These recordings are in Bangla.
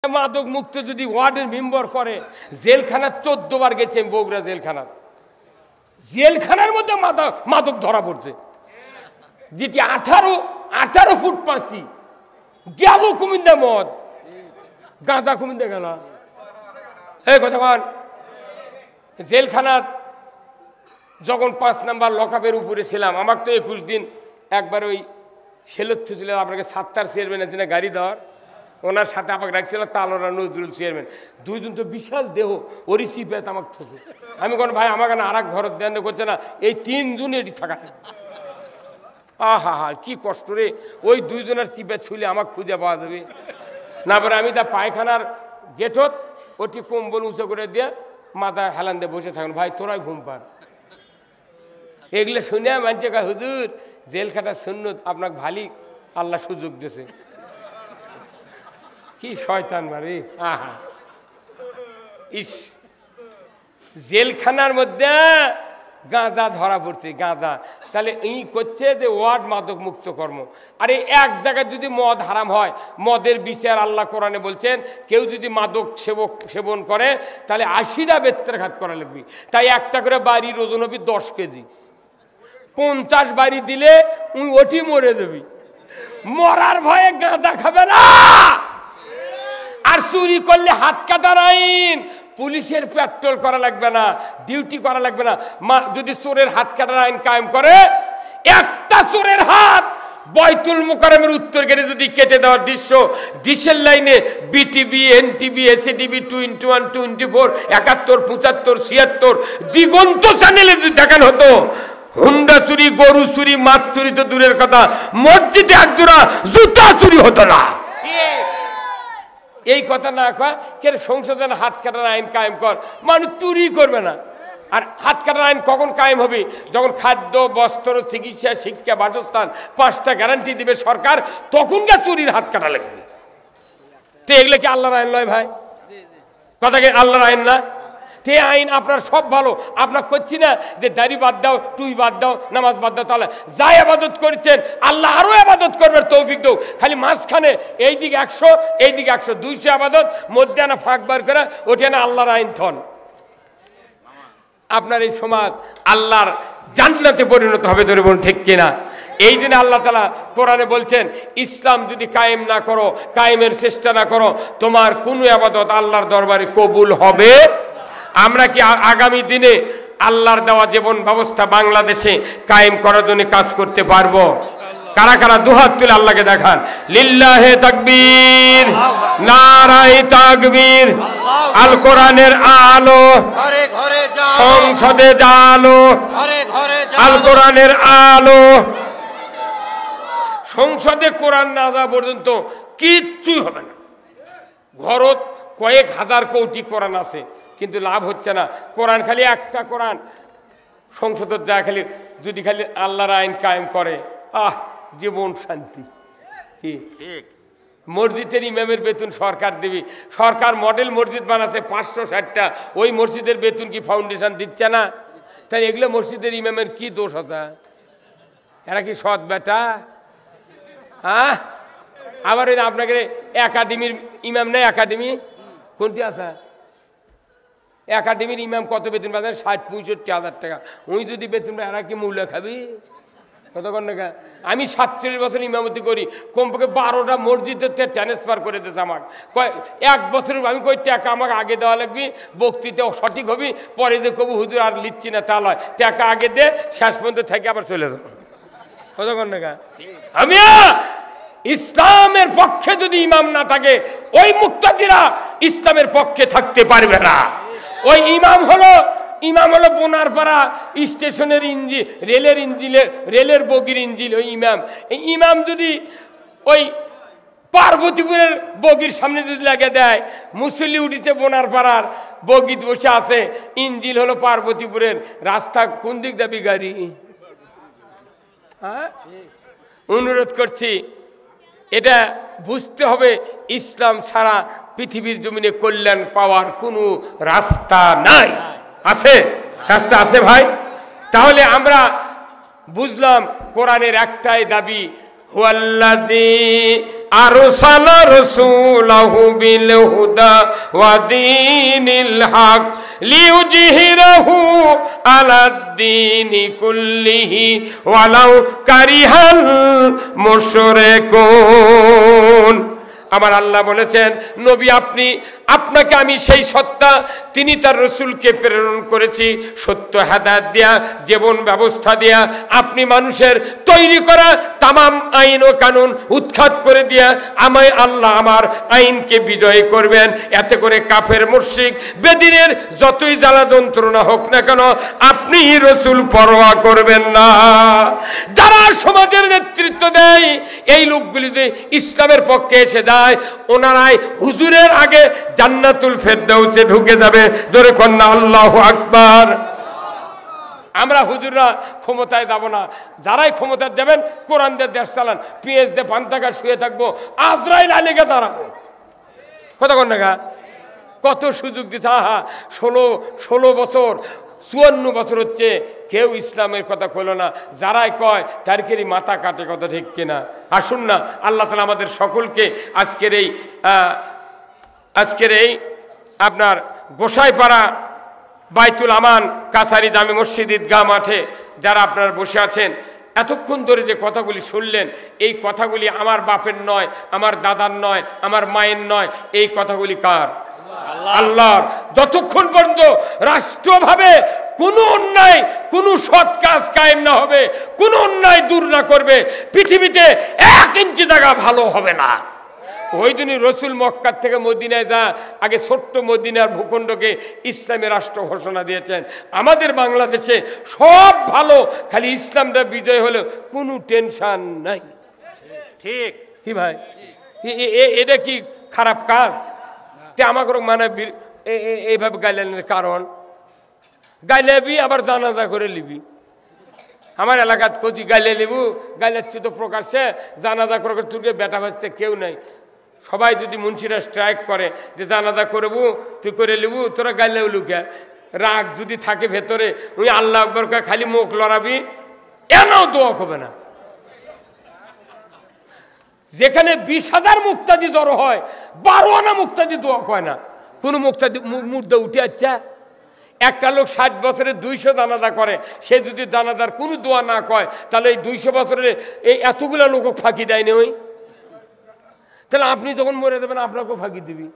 মাদক মুক্ত যদি ওয়ার্ডের মেম্বার করে, জেলখানা 14 বার গেছে বগুড়া জেলখানার মধ্যে মাদক ধরা পড়ছে, যেটি 18 ফুট পাঁচি গেল কুমিন্দা মদ গাঁজা কুমিন্দা গেল। এই কথা বল, জেলখানার যখন 5 নাম্বার লকআপের উপরে ছিলাম, আমার তো 21 দিন একবার ওই সেলথ ছিল, আপনাকে 7টার চেয়ারম্যান আছে না গাড়ি দেওয়ার, ওনার সাথে আমাকে রাখছিল তালোরা নজরুল চেয়ারম্যান, দুইজন তো বিশাল দেহ ওরই সিপেত আমাকে থেকে। আমি কোন ভাই আমাকে না আর এক ঘর দেন করছে না, এই 3 জন এটি থাকা। আহা হা কি কষ্ট রে, ওই 2 জনের চিপে ছুলে আমাকে খুঁজে পাওয়া যাবে না। পরে আমি তা পায়খানার গেটত ওটি কম্বল উঁচু করে দিয়ে মাথা হেলান দিয়ে বসে থাকুন, ভাই তোরাই ঘুম পার। এগুলো শুনে মানছে কা হুজুর জেল খাটার সুন্নত, আপনাকে ভালি আল্লাহ সুযোগ দিয়েছে। কি শয়তান বাড়ি, আহা ইস, জেলখানার মধ্যে গাঁজা ধরা পড়ছে, গাঁজা। তাহলে এই করছে যে ওয়ার্ড মাদক মুক্ত কর্ম। আরে এক জায়গায় যদি মদ হারাম হয়, মদের বিচার আল্লাহ কোরআনে বলছেন, কেউ যদি মাদক সেবন করে তাহলে 80টা বেত্রাঘাত করা লাগবে। তাই একটা করে বাড়ির ওজন হবে 10 কেজি, 50 বাড়ি দিলে ওটি মরে যাবি। মরার ভয়ে গাঁজা খাবে না। আর চুরি করলে হাত কাটার আইন, পুলিশের পেট্রোল করা লাগবে না, ডিউটি করা লাগবে না। যদি চোরের হাত কাটার আইন কায়েম করে, একটা চোরের হাত বাইতুল মুকাররমের উত্তর গেটে যদি কেটে দেওয়ার দৃশ্য ডিশের লাইনে বিটিভি, এনটিভি, এসিটিভি 21, 24, 71, 75, 76 দিগন্ত চ্যানেলে যদি দেখানো হতো, হুন্ডা চুরি, গরু চুরি, মাছ চুরি তো দূরের কথা, মসজিদে একজোড়া জুতা চুরি হতো না। এই কথা না কয় কে সংশোধন হাত কাটার আইন কায়েম কর, মানুষ চুরি করবে না। আর হাত কাটার আইন কখন কায়েম হবে? যখন খাদ্য, বস্ত্র, চিকিৎসা, শিক্ষা, বাসস্থান 5টা গ্যারান্টি দিবে সরকার, তখন গা চুরির হাত কাটা লাগবে। তো এগুলো কি আল্লাহর আইন নয় ভাই? কথা কি আল্লাহর আইন না? তে আইন আপনার সব ভালো, আপনার করছি না যে দাড়ি বাদ দাও, টুই বাদ দাও, নামাজ বাদ দাও, তাহলে যা আবাদত করছেন আল্লাহ আরো আবাদত করবে তৌফিক দাও। খালি মাঝখানে এইদিকে 100 এইদিকে 100 200 আবাদত মধ্যে না ফাঁক বার করে ওঠে না আল্লাহর আইন থন। আপনার এই সমাজ আল্লাহর জান্নাতে পরিণত হবে, ধরে বলুন ঠিক কিনা? এই দিনে আল্লাহ তাআলা কোরআনে বলছেন, ইসলাম যদি কায়েম না করো, কায়েমের চেষ্টা না করো, তোমার কোনো আবাদত আল্লাহর দরবারে কবুল হবে। আমরা কি আগামী দিনে আল্লাহর দেওয়া জীবন ব্যবস্থা বাংলাদেশে কায়েম করার জন্য কাজ করতে পারবো? কারা কারা দুহাত তুলে আল্লাহকে দেখান। লিল্লাহে তাকবীর, নারায়ে তাকবীর। আল কোরআনের আলো সংসদে জালো, আল কোরআনের আলো। সংসদে কোরআন না যাওয়া পর্যন্ত কিচ্ছুই হবে না। ঘরত কয়েক হাজার কোটি কোরআন আছে, কিন্তু লাভ হচ্ছে না। কোরআন খালি একটা কোরআন সংসদের যা খালি যদি খালি আল্লাহর আইন কায়েম করে, আহ জীবন শান্তি। কি মসজিদের ইমামের বেতন সরকার দেবে, সরকার মডেল মসজিদ বানাচ্ছে 560টা, ওই মসজিদের বেতন কি ফাউন্ডেশন দিচ্ছে না? তাই এগুলো মসজিদের ইমামের কি দোষ আছে? এরা কি সৎ বেটা? হ্যাঁ, আবার ওই আপনাকে একাডেমির ইমাম নেই, একাডেমি কোনটি আছে? একাডেমির ইমাম কত বেতন পাবেন? 60-65 হাজার টাকা। উনি যদি বেতন পায়, এরা কি মূল্য খাবি? কতক্ষণ টাকা? আমি 47 বছর ইমামতি করি, কমপক্ষে 12টা মসজিদে ট্রান্সফার করে দিয়েছে আমাকে। কয় 1 বছরের আমি কই টাকা আমাকে আগে দেওয়া লাগবে, বক্তৃতা সঠিক হবি, পরে যে কবু হুজুর আর লিখছি না, তা নয়, টাকা আগে দে, শেষ পর্যন্ত থেকে আবার চলে যাবো। কতক্ষণ টাকা? আমি ইসলামের পক্ষে যদি ইমাম না থাকে, ওই মুক্তাদিরা ইসলামের পক্ষে থাকতে পারবে না। ওই ইমাম হলো বোনারপাড়া স্টেশনের ইঞ্জিন, রেলের বগির ইঞ্জিন ওই ইমাম। এই ইমাম যদি ওই পার্বতীপুরের বগির সামনে যদি লাগিয়ে দেয়, মুসল্লি উঠেছে বোনারপাড়ার, বগিত বসে আছে, ইঞ্জিন হলো পার্বতীপুরের, রাস্তা কোন দিক যাবি গাড়ি? হ্যাঁ, অনুরোধ করছি, এটা বুঝতে হবে, ইসলাম ছাড়া পৃথিবীর জমিনে কল্যাণ পাওয়ার কোনো রাস্তা নাই। আছে? রাস্তা আছে ভাই? তাহলে আমরা বুঝলাম কোরআনের একটাই দাবি, হুয়াল্লাযী আরসালা রাসূলাহু বিল হুদা ওয়া দীনিল হক লিইউযহিরাহু আলাদ-দীনি কুল্লিহি ওয়ালাউ কারিহাল মুশরিকুন। আমার আল্লাহ বলেছেন, নবী আপনাকে আমি সেই সত্তা, তিনি তার রসুলকে প্রেরণ করেছি সত্য হেদায়েত দেয়া, জীবন ব্যবস্থা দেয়া, আপনি মানুষের তৈরি করা তামাম আইন ও কানুন উৎখাত করে দিয়া আমায় আল্লাহ আমার আইনকে বিজয় করবেন। এতে করে কাফের মুশরিক বেদিনের যতই জ্বালা যন্ত্রণা হোক না কেন আপনি রসুল পরোয়া করবেন না। যারা সমাজের নেতৃত্ব দেয় এই লোকগুলি যে ইসলামের পক্ষে এসে যায়, ওনারাই হুজুরের আগে জান্নাতুল ফেরদাউসে ঢুকে যাবে। জোরে কন্যা আল্লাহু আকবার। আমরা হুজুররা ক্ষমতায় যাব না, যারাই ক্ষমতা দেবেন কোরআন দিয়ে দেশ চালান, পেঁয়াজ দিয়ে পান্তাকা শুয়ে থাকবো, আজরাইল আলীকে দাঁড়াবো। কথা কন না, কত সুযোগ দিচ্ছে। আহা 16 বছর 54 বছর হচ্ছে কেউ ইসলামের কথা কইল না, যারাই কয় তারকেরই মাথা কাটে। কথা ঠিক কিনা? আসুন না, আল্লাহ তাআলা আমাদের সকলকে আজকের এই আপনার গোসাইপাড়া বাইতুল আমান কাছারি জামে মসজিদ ঈদগাহ মাঠে যারা আপনারা বসে আছেন, এতক্ষণ ধরে যে কথাগুলি শুনলেন, এই কথাগুলি আমার বাপের নয়, আমার দাদার নয়, আমার মায়ের নয়, এই কথাগুলি কার? আল্লাহর। যতক্ষণ পর্যন্ত রাষ্ট্রভাবে কোনো অন্যায়, কোনো সৎ কাজ কায়েম না হবে, কোনো অন্যায় দূর না করবে, পৃথিবীতে 1 ইঞ্চি জায়গা ভালো হবে না। ওই দিনই রসুল মক্কার থেকে মদিনায় যা আগে ছোট্ট মদিনার ভূখণ্ডকে ইসলামী রাষ্ট্র ঘোষণা দিয়েছেন। আমাদের বাংলাদেশে সব ভালো, খালি ইসলামটা বিজয় হলে কোনো টেনশন নাই। ঠিক কি ভাই? এটা কি খারাপ কাজ? তে আমাকে মানে এইভাবে গাইলেনের কারণ গাইলেবি আবার জানাজা করে লিবি। আমার এলাকাত কচি গাইলে লিবু, গাইলে তুই তো প্রকাশ্যে জানাজা করে, তোকে বেটা ভাজতে কেউ নাই। সবাই যদি মুন্সিরা স্ট্রাইক করে যে জানাজা করবো, তুই করে লিবু, তোরা গাইলেও লুকে রাগ যদি থাকে ভেতরে, ওই আল্লাহ আকবর খালি মুখ লড়াবি, এনাও দোয়া করবে না। যেখানে 20,000 মুক্তাদি জড়ো হয়, 12 আনা মুক্তাদি দোয়া কয় না। কোনো মুক্তাদি মুর্দা উঠে আসছে, একটা লোক 60 বছরে 200 জানাজা করে, সে যদি জানাজার কোনো দোয়া না কয়, তাহলে এই 200 বছরে এই এতগুলো লোক ফাঁকি দেয়নি। ওই তাহলে আপনি যখন মরে দেবেন আপনাকেও ফাঁকি দিবি।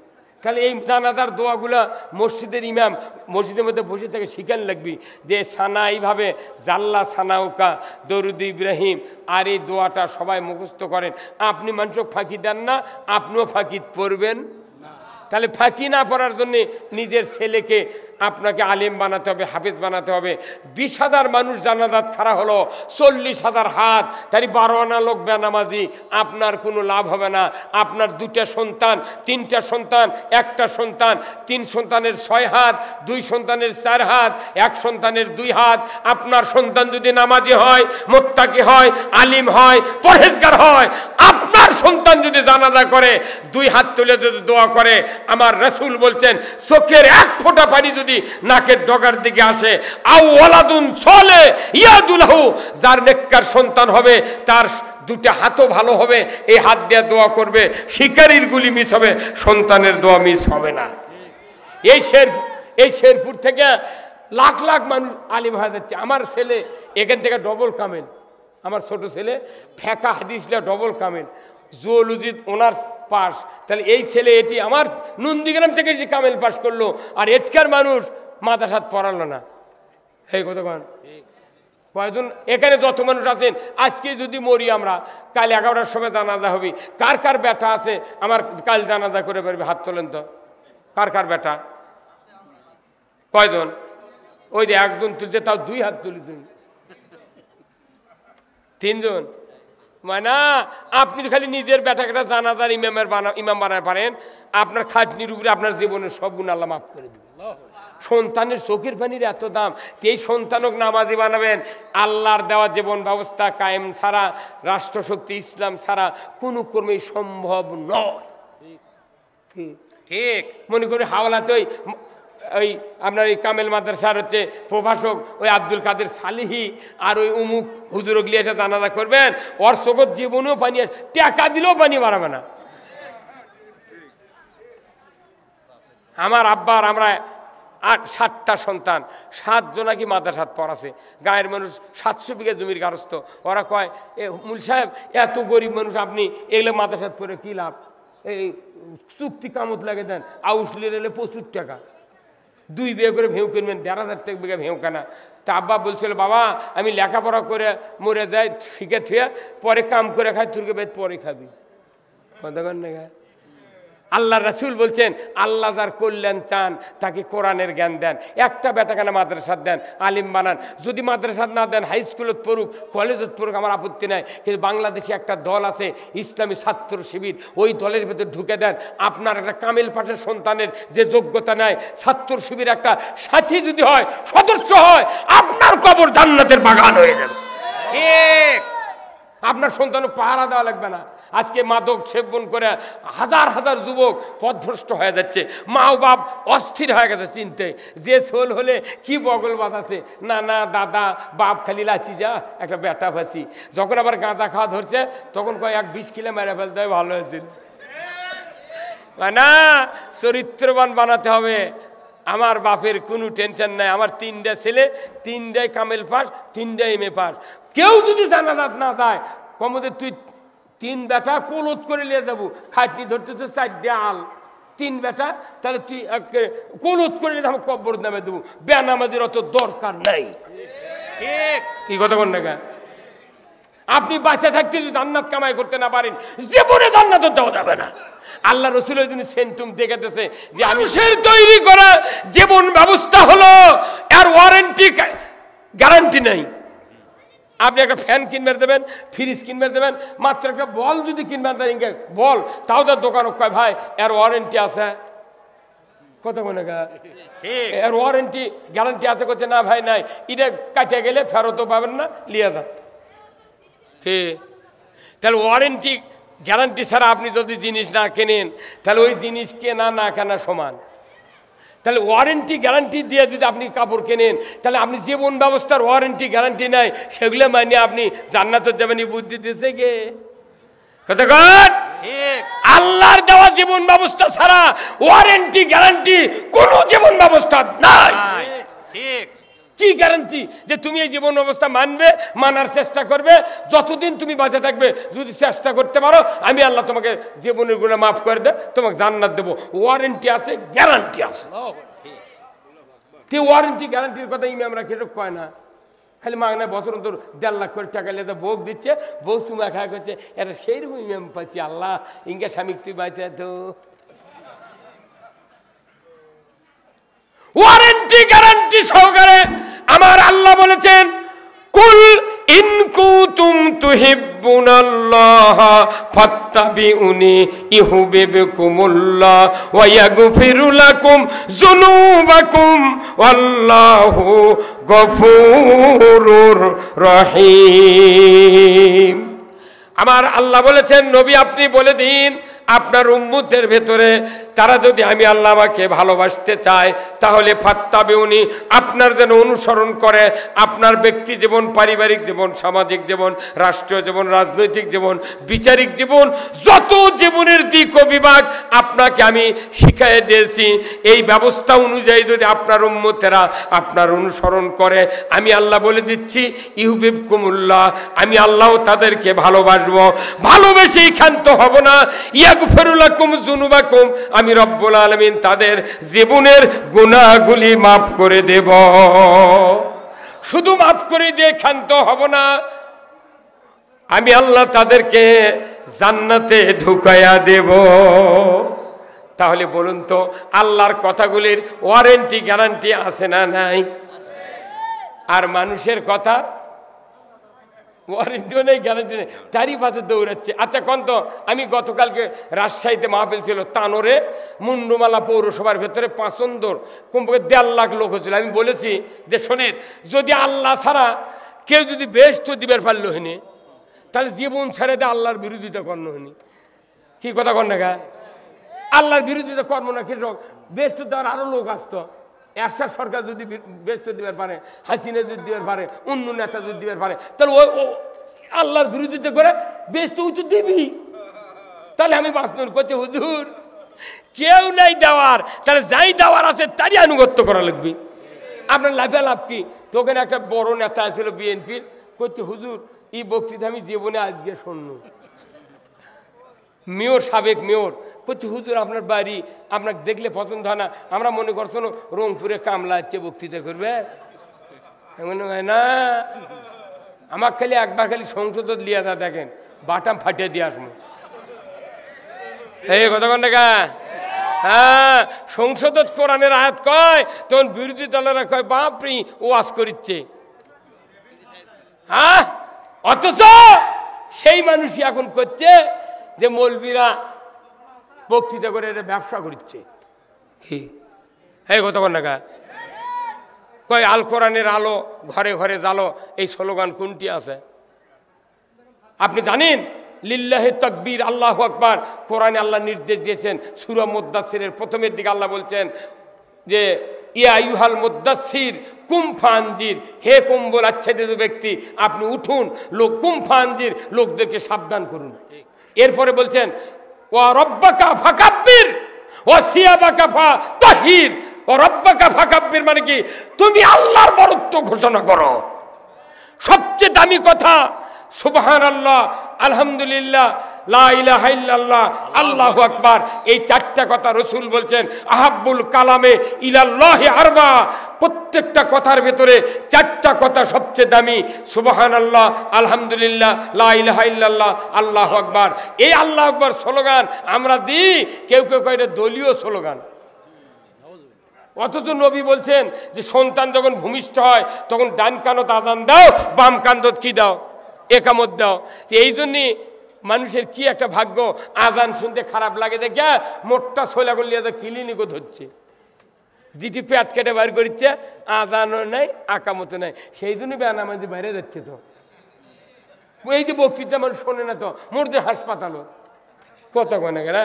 তাহলে এই জানাজার দোয়াগুলা মসজিদের ইমাম মসজিদের মধ্যে বসে থেকে শিখান লাগবি যে সানা এইভাবে জাল্লা সানাউকা দরুদ ইব্রাহিম, আর এই দোয়াটা সবাই মুখস্থ করেন। আপনি মানুষকে ফাঁকি দেন না, আপনিও ফাঁকি পড়বেন। তাহলে ফাঁকি না পড়ার জন্যে নিজের ছেলেকে আপনাকে আলেম বানাতে হবে, হাফেজ বানাতে হবে। 20,000 মানুষ জানাজাত খাড়া হলো, 40,000 হাত, তাই 12 আনা লোক বেনামাজি, আপনার কোনো লাভ হবে না। আপনার 2টা সন্তান, 3টা সন্তান, 1টা সন্তান, 3 সন্তানের 6 হাত, 2 সন্তানের 4 হাত, 1 সন্তানের 2 হাত। আপনার সন্তান যদি নামাজি হয়, মুত্তাকি হয়, আলিম হয়, পরহেজগার হয়, আপনার সন্তান যদি জানাজা করে 2 হাত তুলে যদি দোয়া করে, আমার রাসূল বলছেন চোখের 1 ফোঁটা পানি যদি নাকের ডগার দিকে আসে, আও ওয়ালাদুন সলে ইয়াদুলাহু, যার নেককার সন্তান হবে তার 2টা হাতও ভালো হবে, এই হাত দিয়ে দোয়া করবে, শিকারীর গুলি মিস হবে, সন্তানের দোয়া মিস হবে না। এই শেরপুর থেকে লাখ লাখ মানুষ আলিম হয়ে যাচ্ছে। আমার ছেলে এখান থেকে ডবল কামেল, আমার ছোট ছেলে ফেকা হাদিসটা ডবল কামেল, জুওলজি অনার্স পাস। তাহলে এই ছেলে এটি আমার নন্দীগ্রাম থেকে যে কামেল পাস করলো, আর এটকার মানুষ মাদ্রাসাত পড়ালো না। এই কথা কয়জন এখানে যত মানুষ আছেন, আজকে যদি মরি আমরা, কাল 11টার সময় জানাজা হবে। কার কার বেটা আছে আমার কাল জানাজা করে পারবে? হাত তোলেন তো। কার কার বেটা? কয়জন? ওই যে একজন তুলছে, তাও 2 হাত তুলি তুমি। 3 জন মানে আপনি তো খালি নিজের বেটাকে জানাজার ইমাম বানায় পারেন, আপনার খাটনির উপরে আপনার জীবনের সব গুণ আল্লাহ মাফ করে দিবেন। সন্তানের চোখের পানির এত দাম, এই সন্তানক নামাজি বানাবেন। আল্লাহর দেওয়া জীবন ব্যবস্থা কায়েম ছাড়া, রাষ্ট্রশক্তি ইসলাম ছাড়া কোনো কর্মেই সম্ভব নয়। ঠিক মনে করি হাওলাতে ওই ওই আপনার এই কামেল মাদ্রাসার হচ্ছে প্রভাষক ওই আব্দুল কাদের সালিহি আর ওই উমুক হুজুর গিয়ে এসে জানাজা করবেন, ওর চোখের জীবনেও পানি টাকা দিলেও পানি বাড়াবে না। আমার আব্বার আমরা 7টা সন্তান, 7 জনাকি মাদ্রাসাত পড়াছে, গায়ের মানুষ 700 বিঘা জমির গারস্থ। ওরা কয় এ মূল সাহেব এত গরিব মানুষ আপনি এগুলো মাদ্রাসাত পড়ে কী লাভ, এই চুক্তি কামত লাগে দেন, আউসলে এলে প্রচুর টাকা, 2 বিয়ে করে ভেউ কিনবেন, 1,500 টাকা বিঘা ভেউ কেনা। তা আব্বা বলছিল বাবা আমি লেখাপড়া করে মরে যাই শিখে থুয়ে পরে কাম করে খাই, তুর্কে বেদ পরে খাবি। কতক্ষণ না আল্লাহ রাসূল বলছেন আল্লাহ যার কল্যাণ চান তাকে কোরআনের জ্ঞান দেন, একটা বেটাখানা মাদ্রাসাত দেন, আলিম বানান। যদি মাদ্রাসাত না দেন হাই স্কুলত পড়ুক, কলেজত পড়ুক, আমার আপত্তি নাই, কিন্তু বাংলাদেশে একটা দল আছে ইসলামী ছাত্র শিবির, ওই দলের ভেতর ঢুকে দেন। আপনার একটা কামেল পাশের সন্তানের যে যোগ্যতা নেয়, ছাত্র শিবির একটা সাথী যদি হয়, সদস্য হয়, আপনার কবর জান্নাতের বাগান হয়ে যাবে। ঠিক, আপনার সন্তানও পাহারা দেওয়া লাগবে না। আজকে মাদক সেবন করে হাজার হাজার যুবক পথভ্রষ্ট হয়ে যাচ্ছে, মা ও বাপ অস্থির হয়ে গেছে চিনতে, যে সোল হলে কি বগল বাঁধাচ্ছে, না না দাদা বাপ খালি লাচি যা একটা বেটা ফাঁচি। যখন আবার গাঁদা খাওয়া ধরছে তখন কয় 1-20 কিলো মেরে ফেলতে হয়, ভালো হয়েছিল। না, চরিত্রবান বানাতে হবে। আমার বাপের কোনো টেনশন নাই, আমার 3টা ছেলে, 3টাই কামেল পাস, 3টাই এমএ পাস। কেউ যদি জানাজাত না যায় কমতে তুই 3 বেটা কোলত করে নিয়ে যাবো, খাটনি ধরতে তো 4 আল, 3 বেটা, তাহলে তুই কোলত করে নিয়ে আমার কবর নামে দেবো, ব্যান আমাদের অত দরকার নাই। কি কথা বল না, আপনি বাঁচা থাকতে যদি জান্নাত কামাই করতে না পারেন জীবনে জান্নাত দেওয়া যাবে না। আল্লাহ রসুলের জন্য সেন্টুম দেখাতেছে যে মানুষের তৈরি করা জীবন ব্যবস্থা হলো এর ওয়ারেন্টি গ্যারান্টি নাই। আপনি একটা ফ্যান কিনবে দেবেন, ফ্রিজ কিনবে দেবেন, মাত্র একটা বল যদি কিনবেন দেন, বল তাও তার দোকান কয় ভাই এর ওয়ারেন্টি আছে, কথা বলে এর ওয়ারেন্টি গ্যারান্টি আছে, করছে না ভাই নাই, এটা কাটিয়ে গেলে ফেরতও পাবেন না, লিয়ে যান। তাহলে ওয়ারেন্টি গ্যারান্টি ছাড়া আপনি যদি জিনিস না কেনেন তাহলে ওই জিনিস কেনা না কেনা সমান। তাহলে ওয়ারেন্টি গ্যারান্টি দিয়ে যদি আপনি কাপড় কেনেন তাহলে আপনি জীবন ব্যবস্থার ওয়ারেন্টি গ্যারান্টি নাই, সেগুলো মানে আপনি জান্নাতে যাবেন, বুদ্ধি দিয়েছে কে? আল্লাহর দেওয়া জীবন ব্যবস্থা ছাড়া ওয়ারেন্টি গ্যারান্টি কোন জীবন ব্যবস্থা নাই। ঠিক, কি গ্যারান্টি যে তুমি এই জীবন ব্যবস্থা মানবে, মানার চেষ্টা করবে, যতদিন তুমি বাঁচে থাকবে যদি চেষ্টা করতে পারো আমি আল্লাহ তোমাকে জীবনের গুনাহ মাফ করে দে, তোমাকে জান্নাত দেবো। ওয়ারেন্টি আছে, গ্যারান্টি আছে। ওয়ারেন্টি গ্যারান্টির কথা ইমামরা কেটে কয় না, খালি মাগনায় বছর অন্তর 1.5 লাখ করে টাকা নিয়ে বউ দিচ্ছে, বউ চুমা খাওয়া করছে, এটা সেই রকম ইমাম পাচ্ছি। আল্লাহ ইঙ্গা স্বামী তুই বাঁচে তো ওয়ারেন্টি গ্যারান্টি সহকারে আমার আল্লাহ বলেছেন কুল ইন কুনতুম তুহিব্বুনাল্লাহ ফাত্তাবিউনি ইউহিব্বুকুমুল্লাহ ওয়া ইয়াগফিরু লাকুম যুনুবাকুম ওয়াল্লাহু গফুরুর রহিম। আমার আল্লাহ বলেছেন নবী আপনি বলে দিন আপনার উম্মতের ভেতরে তারা যদি আমি আল্লাহ আমাকে ভালোবাসতে চায় তাহলে ফাত্তাবিউনি আপনার যেন অনুসরণ করে, আপনার ব্যক্তি জীবন, পারিবারিক জীবন, সামাজিক জীবন, রাষ্ট্রীয় জীবন, রাজনৈতিক জীবন, বিচারিক জীবন, যত জীবনের দিক ও বিভাগ আপনাকে আমি শিখিয়ে দিয়েছি, এই ব্যবস্থা অনুযায়ী যদি আপনার উম্মতেরা আপনার অনুসরণ করে আমি আল্লাহ বলে দিচ্ছি ইউহিব্বুকুমুল্লাহ, আমি আল্লাহ তাদেরকে ভালোবাসবো, ভালোবেসেই ক্ষান্ত হব না। ইয়াগফিরু লাকুম যুনুবাকুম, আমি রব্বুল আলামিন তাদের জীবনের গুনাহগুলি মাফ করে দেব। শুধু মাফ করে দিয়ে ক্ষান্ত হব না, আমি আল্লাহ তাদেরকে জান্নাতে ঢুকাইয়া দেব। তাহলে বলুন তো আল্লাহর কথাগুলির ওয়ারেন্টি গ্যারান্টি আছে না নাই? আর মানুষের কথা ওয়ারেন্টিও নেই, গ্যারান্টি নেই, তারই পাশে দৌড়াচ্ছে। আচ্ছা কন্ত, আমি গতকালকে রাজশাহীতে মাহফিল ছিল তানোরে, মুন্ডুমালা পৌরসভার ভেতরে পাঁচন্দর কমপক্ষে 1.5 লাখ লোক হচ্ছিল। আমি বলেছি যে শোনেন, যদি আল্লাহ ছাড়া কেউ যদি বেহেশত দিবার পারল হইনি তাহলে জীবন ছেড়ে দিয়ে আল্লাহর বিরোধিতা কর্ম হইনি। কি কথা কর না গা, আল্লাহর বিরোধিতা কর্ম না কৃষক বেহেশত দেওয়ার আরো লোক আসতো, এরশাদ সরকার যদি ব্যস্ত দিবার পারে, হাসিনা যদি দিবার পারে, অন্য নেতা যদি দিবার পারে, তাহলে ও আল্লাহর বিরোধিতা করে ব্যস্ত উঁচু দিবি। তাহলে আমি বাঁচন করছি হুজুর কেউ নাই দেওয়ার, তাহলে যাই দেওয়ার আছে তারই আনুগত্য করা লাগবে। আপনার লাভে লাভ কি? তোকে একটা বড় নেতা ছিল বিএনপির, করছে হুজুর এই বক্তৃতা আমি জীবনে আজকে শুনল। মেয়র, সাবেক মেয়র করছে হুজুর আপনার বাড়ি আপনাকে দেখলে পছন্দ হয় না, আমরা মনে করছো রংপুরে কামলা হচ্ছে বক্তৃতা করবে। মনে হয় না, আমাকে খালি একবার খালি সংসদ লিয়া যা দেখেন, বাটাম ফাটিয়ে দিয়ে আসবো। এই কতক্ষণ টাকা? হ্যাঁ, সংসদ কোরআনের আয়াত কয়, তখন বিরোধী দলেরা কয় বাপরি ওয়াজ করিচ্ছে। হ্যাঁ, অথচ সেই মানুষই এখন করছে যে মৌলবীরা বক্তৃতা করে এটা ব্যবসা করছে। কি এই কতক্ষণ টাকা? কয় আল কোরআনের আলো ঘরে ঘরে জালো, এই স্লোগান কোনটি আছে আপনি জানেন? লিল্লাহি তাকবীর, আল্লাহু আকবার। কোরআনে আল্লাহ নির্দেশ দিয়েছেন, সূরা মুদ্দাসসিরের প্রথমের দিকে আল্লাহ বলছেন যে ইয়া আইয়ুহাল মুদ্দাসসির কুম ফানজির, হে কম্বল আচ্ছাদিত ব্যক্তি আপনি উঠুন, লোক কুম ফানজির, লোকদেরকে সাবধান করুন। এরপরে বলছেন ওয়া রব্বাকা ফাকাব্বির ওয়া সিয়াবাকা ফাতাহির। ওয়া রব্বাকা ফাকাব্বির মানে কি? তুমি আল্লাহর বরত্ব ঘোষণা করো। সবচেয়ে দামি কথা সুবহানাল্লাহ, আলহামদুলিল্লাহ, লা ইলাহা ইল্লাল্লাহ, আল্লাহু আকবার। এই চারটা কথা রাসূল বলছেন আহাব্বুল কালামে ইলাল্লাহি আরবা। প্রত্যেকটা কথার ভেতরে চারটা কথা সবচেয়ে দামি, সুবহানাল্লাহ, আলহামদুলিল্লাহ, লা ইলাহা ইল্লাল্লাহ, আল্লাহু আকবার। এই আল্লাহু আকবার স্লোগান আমরা দিই, কেউ কেউ কয় এটা দলীয় স্লোগান। অথচ নবী বলছেন যে সন্তান যখন ভূমিষ্ঠ হয় তখন ডান কানত আযান দাও, বাম কানত কি দাও? একামত দাও। এই জন্যই মানুষের কি একটা ভাগ্য, আজান শুনতে খারাপ লাগে দেখে মোটটা ছোলা করলে ক্লিনিকও ধরছে, যেটি পেট কেটে বাইর করছে, আজানও নাই আকামতো নাই। সেই জন্যই বেনামাজি বাইরে যাচ্ছে। তো এই যে বক্তৃতা মানুষ শোনে না, তো মোরদের হাসপাতালও কত গনে গেলে।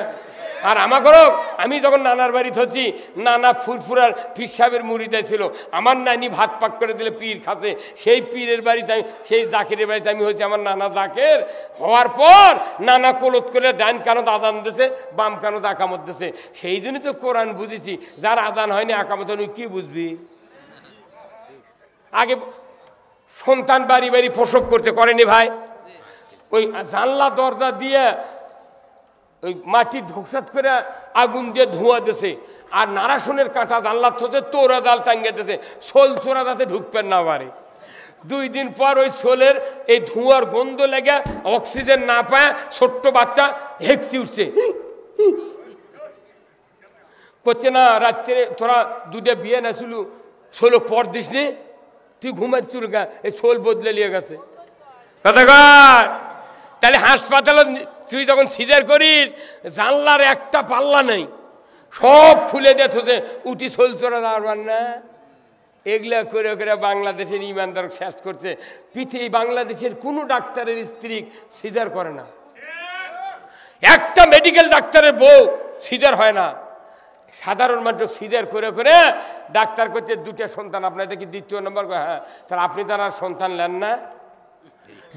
আর আমাকেও আমি যখন নানার বাড়ি থছি, নানা ফুরফুরার পীর সাহেবের মুরিদা ছিল, আমার নানি ভাত পাক করে দিলে পীর খাচ্ছে, সেই পীরের বাড়িতে আমি, সেই জাকিরের বাড়িতে আমি হয়েছি আমার নানা জাকের। হওয়ার পর নানা কলত করে ডান কানত আদান দিয়েছে, বাম কানত আকামত দিয়েছে। সেই জন্যই তো কোরআন বুঝেছি, যার আদান হয়নি আকামত হয়নি কি বুঝবি? আগে সন্তান বাড়ি বাড়ি প্রসব করতে করেনি ভাই, ওই জানলা দরজা দিয়ে ওই মাটি ঢোকসাত করে আগুন দিয়ে ধোঁয়া দিয়েছে, আর নারাসনের কাঁটা জানলা থতে তোরা জাল টাঙ্গে দিয়েছে, সোল চোরা যাতে ঢুকবেন না পারে। 2 দিন পর ওই সোলের এই ধোঁয়ার গন্ধ লেগে অক্সিজেন না পায় ছোট্ট বাচ্চা হেঁকসি উঠছে, করছে না রাত্রে তোরা দুটা বিয়ে না ছিল, সোল পর দিস নি, তুই ঘুমাচ্ছিল গা, এই সোল বদলে নিয়ে গেছে। কথাকার তাহলে হাসপাতালে তুই যখন সিজার করিস, জানলার একটা পাল্লা নেই, সব খুলে দেখছে, উঠি সোল চোরা দাঁড়াবার না। এগুলা করে করে বাংলাদেশের ইমানদার শেষ করছে। পৃথিবী বাংলাদেশের কোনো ডাক্তারের স্ত্রী সিজার করে না, একটা মেডিকেল ডাক্তারের বউ সিজার হয় না। সাধারণ মানুষ সিজার করে করে ডাক্তার করছে 2টা সন্তান আপনার, এটা কি 2য় নম্বর? হ্যাঁ। তাহলে আপনি তার আর সন্তান নেন না?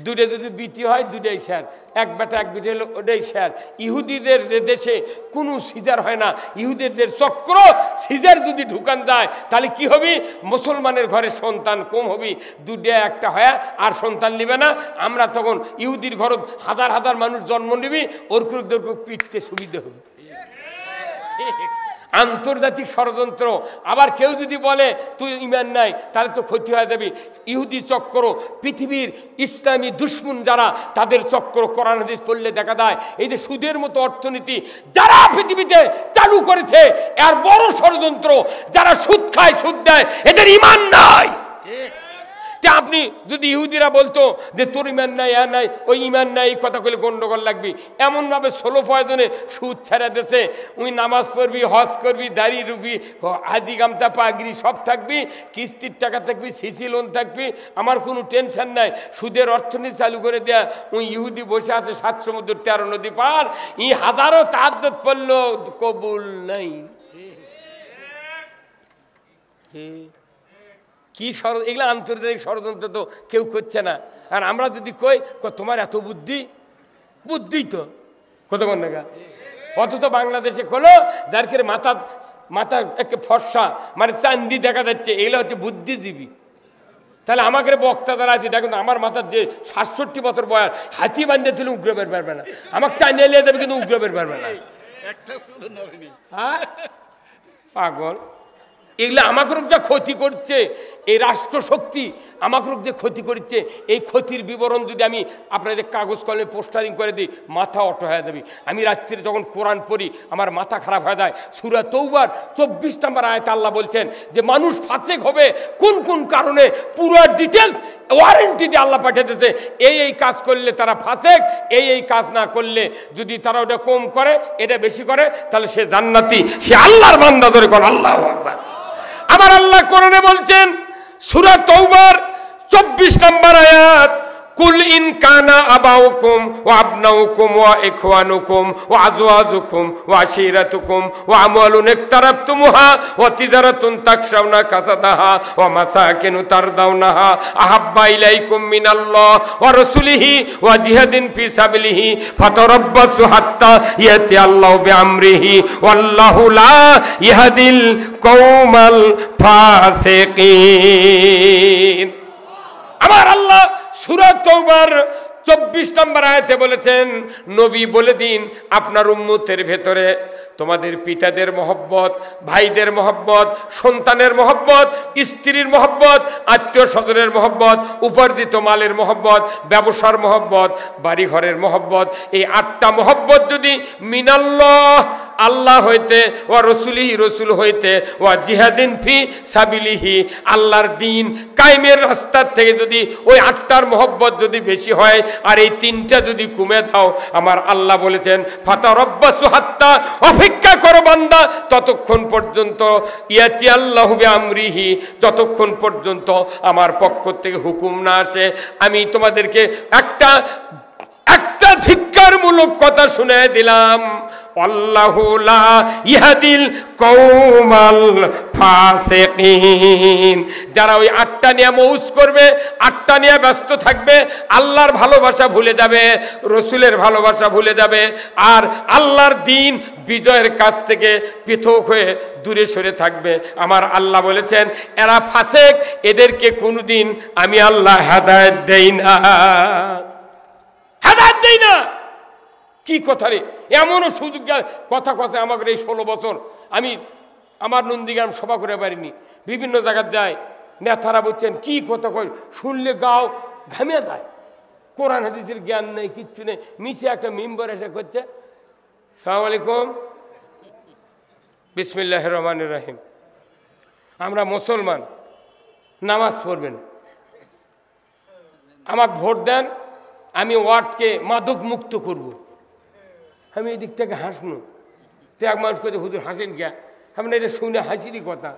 2টা যদি বিটি হয় 2টাই স্যার, এক বেটা এক বিটি হলো ওটাই স্যার। ইহুদিদের দেশে কোনো সিজার হয় না, ইহুদিদের চক্র। সিজার যদি ঢুকান যায় তাহলে কি হবে? মুসলমানের ঘরে সন্তান কম হবে, 2টা একটা হয় আর সন্তান নেবে না। আমরা তখন ইহুদির ঘর হাজার হাজার মানুষ জন্ম নিবি, ওরকুর পিটতে সুবিধা হবে। আন্তর্জাতিক ষড়যন্ত্র। আবার কেউ যদি বলে তুই ইমান নাই, তাহলে তো ক্ষতি হয়ে যাবে। ইহুদি চক্র, পৃথিবীর ইসলামী দুশ্মন যারা, তাদের চক্র কোরআন হাদিস পড়লে দেখা যায়। এই যে সুদের মতো অর্থনীতি যারা পৃথিবীতে চালু করেছে, এর বড় ষড়যন্ত্র। যারা সুদ খায়, সুদ দেয়, এদের ইমান নাই। আপনি যদি ইহুদিরা বলতো যে তোর ইমান নাই, নাই, ওই ইমান নাই, এই কথা কইলে গন্ডগোল লাগবে। এমনভাবে 16 প্রয়োজনে সুদ ছেড়ে দিয়েছে। উই নামাজ পড়বি, হজ করবি, দাড়ি রুবি, হাজি গামছা পাগড়ি সব থাকবি, কিস্তির টাকা থাকবি, সিসি লোন থাকবি, আমার কোনো টেনশন নাই। সুদের অর্থনীতি চালু করে দেয়া ওই ইহুদি বসে আছে 7 সমুদ্র 13 নদী পার, ই হাজারো তাহাজ্জুদ পড়লো কবুল নাই। কি এগুলো আন্তর্জাতিক ষড়যন্ত্র তো কেউ করছে না। আর আমরা যদি কই তোমার এত বুদ্ধি, বুদ্ধি তো কত মনে গা, অথচ বাংলাদেশে হলো যার করে মাথা একে ফর্সা মানে চান্দি দেখা যাচ্ছে, এগুলো হচ্ছে বুদ্ধিজীবী। তাহলে আমাকে বক্তা দ্বারা আছে, দেখুন আমার মাথার যে 67 বছর বয়স, হাতি বান্ধে তুলে উগ্র বের পারবে না, আমাকে টানিয়ে নিয়ে যাবে কিন্তু উগ্র বের পারবে না। হ্যাঁ পাগল, এগুলো আমাকে যা ক্ষতি করছে, এই রাষ্ট্রশক্তি আমাকে যে ক্ষতি করছে, এই ক্ষতির বিবরণ যদি আমি আপনাদের কাগজ কলমে পোস্টারিং করে দিই, মাথা অটো হয়ে যাবে। আমি রাত্রে যখন কোরআন পড়ি আমার মাথা খারাপ হয়ে যায়। সূরা তওবার 24 নম্বর আয়াতে আল্লাহ বলছেন যে মানুষ ফাসেক হবে কোন কোন কারণে, পুরো ডিটেলস ওয়ারেন্টি দিয়ে আল্লাহ পাঠিয়েছে। এই কাজ করলে তারা ফাসেক, এই কাজ না করলে যদি তারা ওটা কম করে এটা বেশি করে তাহলে সে জান্নাতি, সে আল্লাহর বান্দা। ধরে কোন আল্লাহু আকবার। আমার আল্লাহ কোরআনে বলছেন সূরা তওবার 24 নম্বর আয়াত, কুল ইন কানা আবাউকুম ওয়া আবনাউকুম ওয়া ইখওয়ানুকুম ওয়া আজওয়াজুকুম ওয়া আশিরাতুকুম ওয়া আমওয়ালুন ইকতারাবতুমুহা ওয়া তিজারাতুন তাকশাউনা কাসাদাহা ওয়া মাসাকিনু তারদাউনাহা আহাব্বা ইলাইকুম মিনাল্লাহ ওয়া রাসূলিহি ওয়া জিহাদিন ফি সাবিলিহি ফাতারাব্বাসু হাত্তা ইয়াতি আল্লাহু বিআমরিহি ওয়াল্লাহু লা ইয়াহদিল কওমাল ফাসিকিন। আমার আল্লাহ সূরা তওবার 24 নম্বর আয়াতে বলেছেন, নবী বলে দিন আপনার উম্মতের ভেতরে তোমাদের পিতাদের মহব্বত, ভাইদের মহব্বত, সন্তানের মহব্বত, স্ত্রীর মহব্বত, আত্মীয় স্বজনের মহব্বত, উপার্জিত মালের মহব্বত, ব্যবসার মহব্বত, বাড়িঘরের মহব্বত, এই 8টা মহব্বত যদি মিনাল্লাহ আল্লাহ হইতে, ওয়া রসুলিহি রসুল হইতে, ওয়া জিহাদিন ফি সাবিলিহি আল্লাহর দিন কায়েমের রাস্তার থেকে যদি ওই 8টার মহব্বত যদি বেশি হয় আর এই 3টা যদি কমে দাও, আমার আল্লাহ বলেছেন ফাতারাব্বাসু হাত্তা, অপেক্ষা করো বান্দা ততক্ষণ পর্যন্ত, ইয়াতি আল্লাহু বিআমরিহি, যতক্ষণ পর্যন্ত আমার পক্ষ থেকে হুকুম না আসে। আমি তোমাদেরকে একটা ধিক্কারমূলক কথা শুনিয়ে দিলাম, আল্লাহু লা ইয়াহদিল কওমাল ফাসিকিন। যারা ওই 8টা নিয়ে মৌজ করবে, 8টা নিয়ে ব্যস্ত থাকবে, আল্লাহর ভালোবাসা ভুলে যাবে, রসুলের ভালোবাসা ভুলে যাবে, আর আল্লাহর দ্বীন বিজয়ের কাছ থেকে পৃথক হয়ে দূরে সরে থাকবে, আমার আল্লাহ বলেছেন এরা ফাসেক, এদেরকে কোনোদিন আমি আল্লাহ হেদায়েত দেই না, হেদায়েত দেই না। কি কথা রে, এমনও সুযোগ কথা কথা আমাকে এই 16 বছর আমি আমার নন্দীগ্রাম সভা করে পারিনি, বিভিন্ন জায়গায় যায়, নেতারা বলছেন কি কথা কয়, শুনলে গাও ঘামিয়ে যায়, কোরআন হাদিসের জ্ঞান নেই, কিচ্ছু নেই, মিশে একটা মেম্বার এসে করছে সালাম আলাইকুম বিসমিল্লাহির রহমানির রহিম, আমরা মুসলমান, নামাজ পড়বেন, আমাকে ভোট দেন, আমি ওয়ার্ডকে মাদক মুক্ত করব। আমি এই দিক থেকে হাসনু, তো এক মানুষ করছে হুজুর হাসেন কে, আমি এটা শুনে হাসিরই কথা।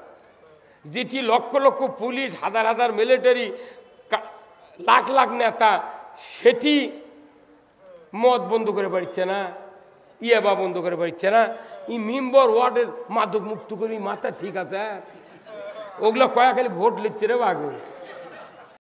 যেটি লক্ষ লক্ষ পুলিশ, হাজার হাজার মিলিটারি, লাখ লাখ নেতা, সেটি মদ বন্ধ করে পারছে না, ইয়াবা বন্ধ করে পারছে না, এই মেম্বার ওয়ার্ডের মাদক মুক্ত করি, মাথা ঠিক আছে, ওগুলো কয়া খালি ভোট লিখছে রে বাগু।